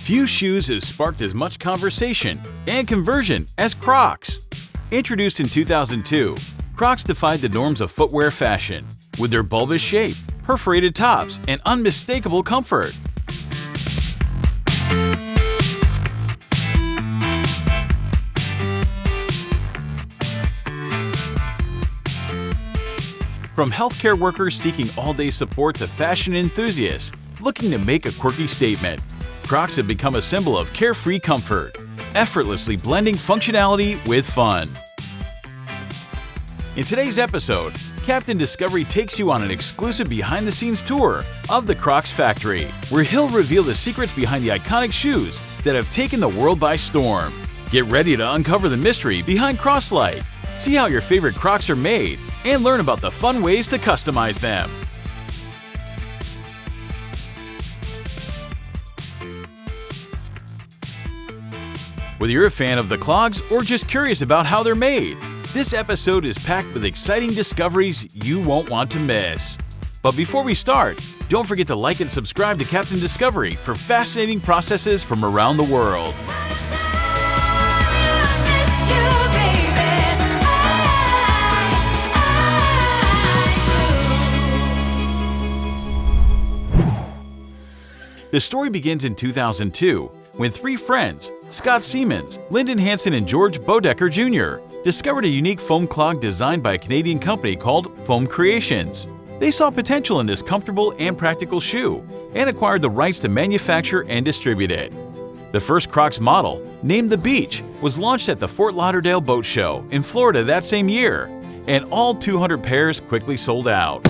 Few shoes have sparked as much conversation and conversion as Crocs. Introduced in 2002, Crocs defied the norms of footwear fashion with their bulbous shape, perforated tops, and unmistakable comfort. From healthcare workers seeking all-day support to fashion enthusiasts looking to make a quirky statement, Crocs have become a symbol of carefree comfort, effortlessly blending functionality with fun. In today's episode, Captain Discovery takes you on an exclusive behind-the-scenes tour of the Crocs factory, where he'll reveal the secrets behind the iconic shoes that have taken the world by storm. Get ready to uncover the mystery behind Croslite, see how your favorite Crocs are made, and learn about the fun ways to customize them. Whether you're a fan of the clogs or just curious about how they're made, this episode is packed with exciting discoveries you won't want to miss. But before we start, don't forget to like and subscribe to Captain Discovery for fascinating processes from around the world. The story begins in 2002 when three friends, Scott Siemens, Lyndon Hansen, and George Bodecker Jr., discovered a unique foam clog designed by a Canadian company called Foam Creations. They saw potential in this comfortable and practical shoe and acquired the rights to manufacture and distribute it. The first Crocs model, named the Beach, was launched at the Fort Lauderdale Boat Show in Florida that same year, and all 200 pairs quickly sold out.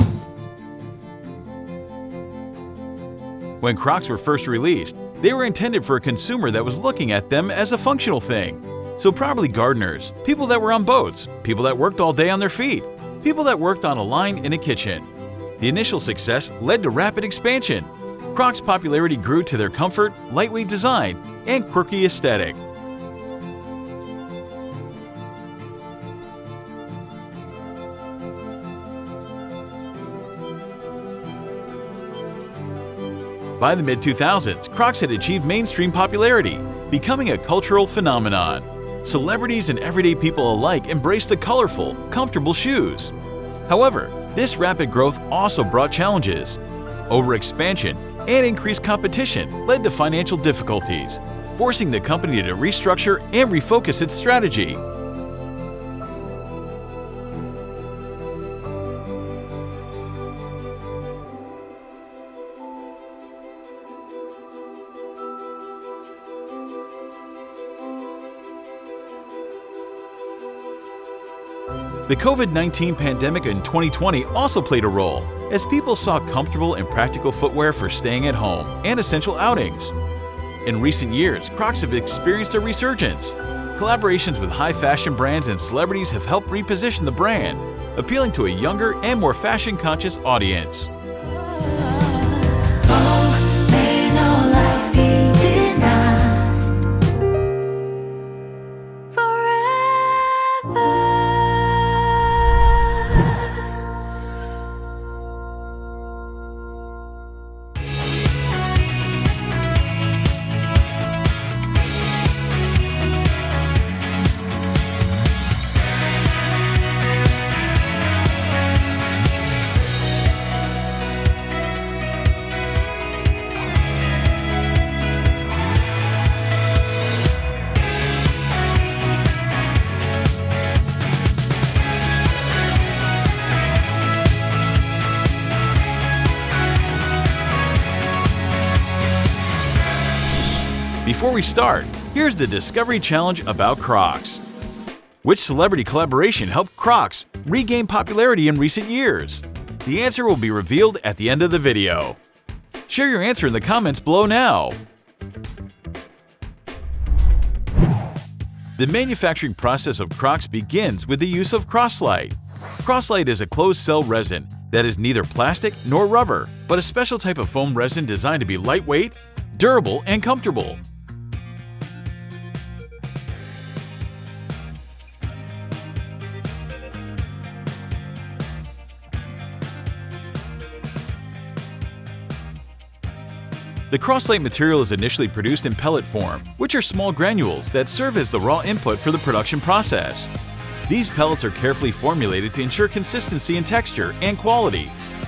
When Crocs were first released, they were intended for a consumer that was looking at them as a functional thing. So probably gardeners, people that were on boats, people that worked all day on their feet, people that worked on a line in a kitchen. The initial success led to rapid expansion. Crocs' popularity grew to their comfort, lightweight design, and quirky aesthetic. By the mid-2000s, Crocs had achieved mainstream popularity, becoming a cultural phenomenon. Celebrities and everyday people alike embraced the colorful, comfortable shoes. However, this rapid growth also brought challenges. Overexpansion and increased competition led to financial difficulties, forcing the company to restructure and refocus its strategy. The COVID-19 pandemic in 2020 also played a role, as people sought comfortable and practical footwear for staying at home and essential outings. In recent years, Crocs have experienced a resurgence. Collaborations with high-fashion brands and celebrities have helped reposition the brand, appealing to a younger and more fashion-conscious audience. Before we start, here's the Discovery Challenge about Crocs. Which celebrity collaboration helped Crocs regain popularity in recent years? The answer will be revealed at the end of the video. Share your answer in the comments below now. The manufacturing process of Crocs begins with the use of Croslite. Croslite is a closed-cell resin that is neither plastic nor rubber, but a special type of foam resin designed to be lightweight, durable, and comfortable. The Croslite material is initially produced in pellet form, which are small granules that serve as the raw input for the production process. These pellets are carefully formulated to ensure consistency in texture and quality,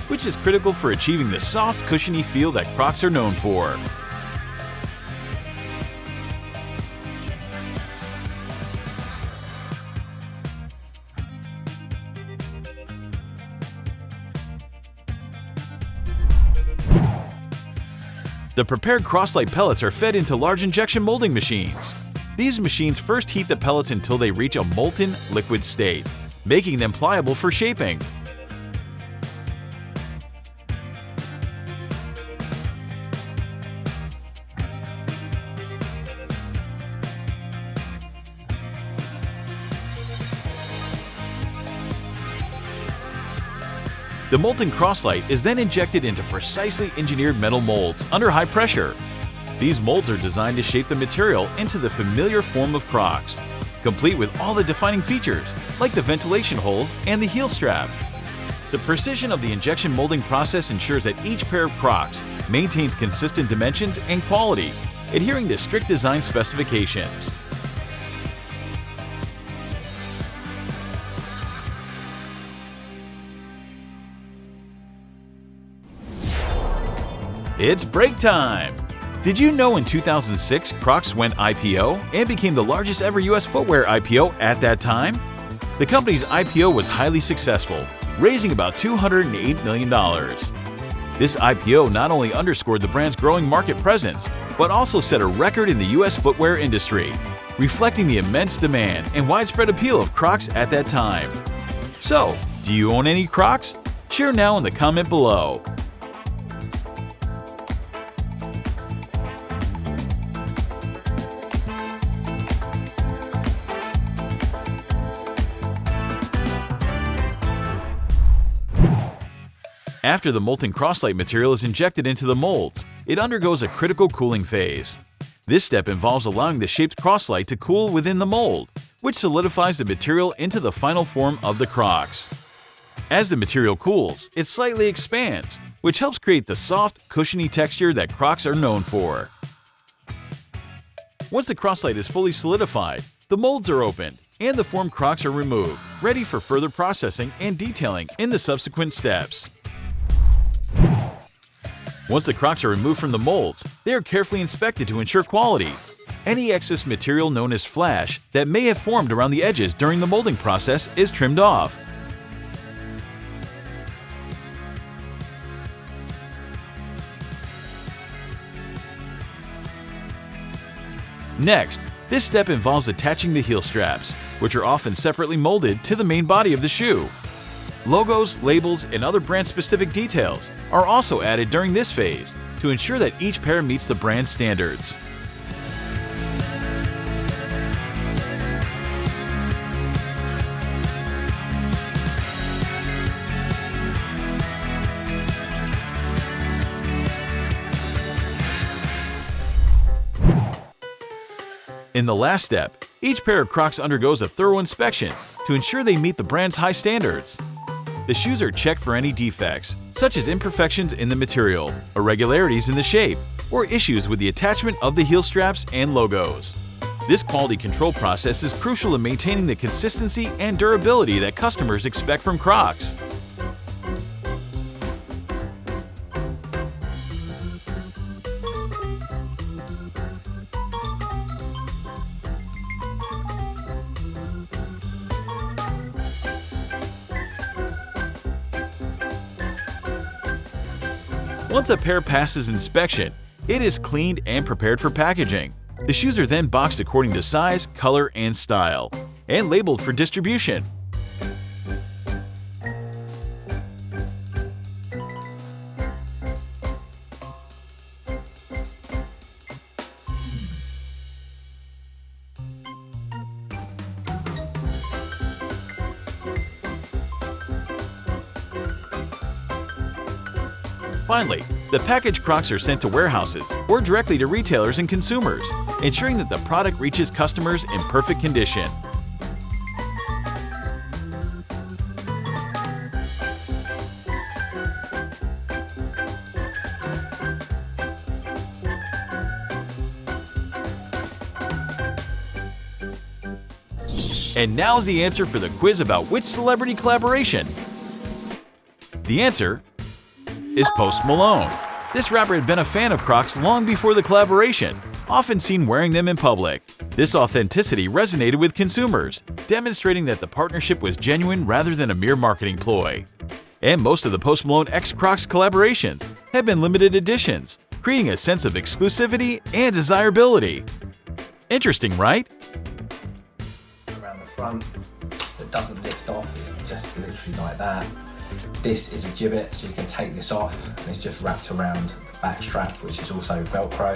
which is critical for achieving the soft, cushiony feel that Crocs are known for. The prepared Croslite pellets are fed into large injection molding machines. These machines first heat the pellets until they reach a molten liquid state, making them pliable for shaping. The molten Croslite is then injected into precisely engineered metal molds under high pressure. These molds are designed to shape the material into the familiar form of Crocs, complete with all the defining features like the ventilation holes and the heel strap. The precision of the injection molding process ensures that each pair of Crocs maintains consistent dimensions and quality, adhering to strict design specifications. It's break time! Did you know in 2006 Crocs went IPO and became the largest ever US footwear IPO at that time? The company's IPO was highly successful, raising about $208 million. This IPO not only underscored the brand's growing market presence, but also set a record in the US footwear industry, reflecting the immense demand and widespread appeal of Crocs at that time. So, do you own any Crocs? Share now in the comment below. After the molten Croslite material is injected into the molds, it undergoes a critical cooling phase. This step involves allowing the shaped Croslite to cool within the mold, which solidifies the material into the final form of the Crocs. As the material cools, it slightly expands, which helps create the soft, cushiony texture that Crocs are known for. Once the Croslite is fully solidified, the molds are opened, and the formed Crocs are removed, ready for further processing and detailing in the subsequent steps. Once the Crocs are removed from the molds, they are carefully inspected to ensure quality. Any excess material known as flash that may have formed around the edges during the molding process is trimmed off. Next, this step involves attaching the heel straps, which are often separately molded to the main body of the shoe. Logos, labels, and other brand-specific details are also added during this phase to ensure that each pair meets the brand standards. In the last step, each pair of Crocs undergoes a thorough inspection to ensure they meet the brand's high standards. The shoes are checked for any defects, such as imperfections in the material, irregularities in the shape, or issues with the attachment of the heel straps and logos. This quality control process is crucial in maintaining the consistency and durability that customers expect from Crocs. Once a pair passes inspection, it is cleaned and prepared for packaging. The shoes are then boxed according to size, color, and style, and labeled for distribution. Finally, the packaged Crocs are sent to warehouses or directly to retailers and consumers, ensuring that the product reaches customers in perfect condition. And now's the answer for the quiz about which celebrity collaboration. The answer is Post Malone. This rapper had been a fan of Crocs long before the collaboration, often seen wearing them in public. This authenticity resonated with consumers, demonstrating that the partnership was genuine rather than a mere marketing ploy. And most of the Post Malone x Crocs collaborations have been limited editions, creating a sense of exclusivity and desirability. Interesting, right? Around the front that doesn't lift off, it's just literally like that. This is a gibbet, so you can take this off, and it's just wrapped around the back strap, which is also Velcro.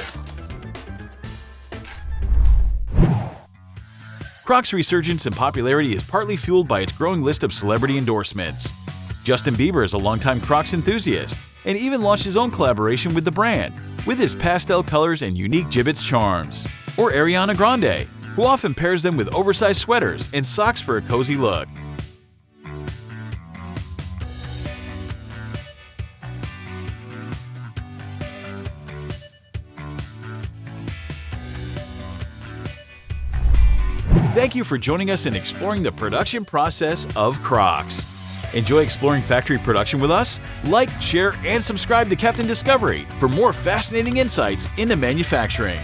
Crocs' resurgence in popularity is partly fueled by its growing list of celebrity endorsements. Justin Bieber is a longtime Crocs enthusiast and even launched his own collaboration with the brand, with his pastel colors and unique gibbets charms. Or Ariana Grande, who often pairs them with oversized sweaters and socks for a cozy look. Thank you for joining us in exploring the production process of Crocs. Enjoy exploring factory production with us? Like, share, and subscribe to Captain Discovery for more fascinating insights into manufacturing.